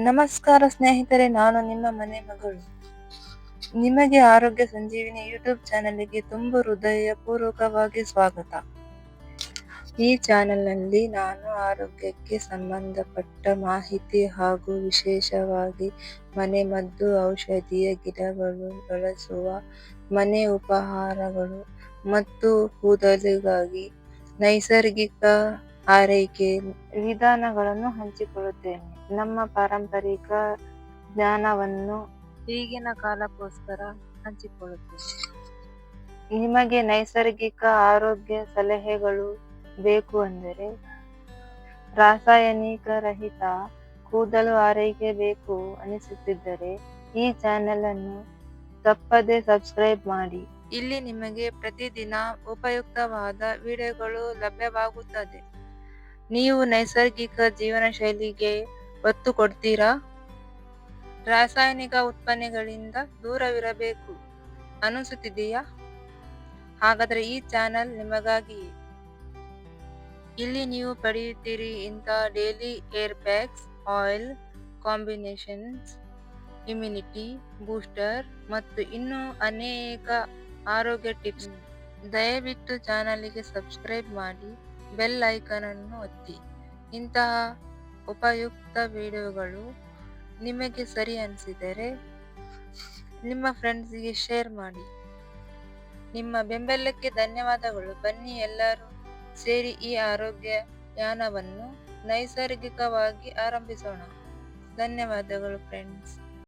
ನಮಸ್ಕಾರ ಸ್ನೇಹಿತರೆ, ನಾನು ನಿಮ್ಮ ಮನೆ ಮಗಳು. ನಿಮಗೆ ಆರೋಗ್ಯ ಸಂಜೀವಿನಿ ಯೂಟ್ಯೂಬ್ ಚಾನಲ್ಗೆ ತುಂಬ ಹೃದಯಪೂರ್ವಕವಾಗಿ ಸ್ವಾಗತ. ಈ ಚಾನಲ್ನಲ್ಲಿ ನಾನು ಆರೋಗ್ಯಕ್ಕೆ ಸಂಬಂಧಪಟ್ಟ ಮಾಹಿತಿ ಹಾಗೂ ವಿಶೇಷವಾಗಿ ಮನೆಮದ್ದು, ಔಷಧೀಯ ಗಿಡಗಳು ಬಳಸುವ ಮನೆ ಉಪಹಾರಗಳು ಮತ್ತು ಕೂದಲಿಗಾಗಿ ನೈಸರ್ಗಿಕ ಆರೈಕೆ ವಿಧಾನಗಳನ್ನು ಹಂಚಿಕೊಳ್ಳುತ್ತೇನೆ. ನಮ್ಮ ಪಾರಂಪರಿಕ ಜ್ಞಾನವನ್ನು ಈಗಿನ ಕಾಲಕ್ಕೋಸ್ಕರ ಹಂಚಿಕೊಳ್ಳುತ್ತೇನೆ. ನಿಮಗೆ ನೈಸರ್ಗಿಕ ಆರೋಗ್ಯ ಸಲಹೆಗಳು ಬೇಕು ಅಂದರೆ, ರಾಸಾಯನಿಕ ರಹಿತ ಕೂದಲು ಆರೈಕೆ ಬೇಕು ಅನಿಸುತ್ತಿದ್ದರೆ ಈ ಚಾನೆಲ್ ಅನ್ನು ತಪ್ಪದೆ ಸಬ್ಸ್ಕ್ರೈಬ್ ಮಾಡಿ. ಇಲ್ಲಿ ನಿಮಗೆ ಪ್ರತಿದಿನ ಉಪಯುಕ್ತವಾದ ವಿಡಿಯೋಗಳು ಲಭ್ಯವಾಗುತ್ತದೆ. ನೀವು ನೈಸರ್ಗಿಕ ಜೀವನ ಶೈಲಿಗೆ ಒತ್ತು ಕೊಡ್ತೀರಾ? ರಾಸಾಯನಿಕ ಉತ್ಪನ್ನಗಳಿಂದ ದೂರವಿರಬೇಕು ಅನಿಸುತ್ತಿದೆಯಾ? ಹಾಗಾದರೆ ಈ ಚಾನಲ್ ನಿಮಗಾಗಿಯೇ. ಇಲ್ಲಿ ನೀವು ಪಡೆಯುತ್ತೀರಿ ಇಂಥ daily hair packs, oil combinations, immunity booster ಮತ್ತು ಇನ್ನೂ ಅನೇಕ ಆರೋಗ್ಯ ಟಿಪ್ಸ್. ದಯವಿಟ್ಟು ಚಾನಲ್ಗೆ ಸಬ್ಸ್ಕ್ರೈಬ್ ಮಾಡಿ, ಬೆಲ್ ಐಕಾನ್ ಅನ್ನು ಒತ್ತಿ. ಇಂತಹ ಉಪಯುಕ್ತ ವಿಡಿಯೋಗಳು ನಿಮಗೆ ಸರಿ ಅನಿಸಿದರೆ ನಿಮ್ಮ ಫ್ರೆಂಡ್ಸ್ಗೆ ಶೇರ್ ಮಾಡಿ. ನಿಮ್ಮ ಬೆಂಬಲಕ್ಕೆ ಧನ್ಯವಾದಗಳು. ಬನ್ನಿ ಎಲ್ಲರೂ ಸೇರಿ ಈ ಆರೋಗ್ಯ ಯಾನವನ್ನು ನೈಸರ್ಗಿಕವಾಗಿ ಆರಂಭಿಸೋಣ. ಧನ್ಯವಾದಗಳು ಫ್ರೆಂಡ್ಸ್.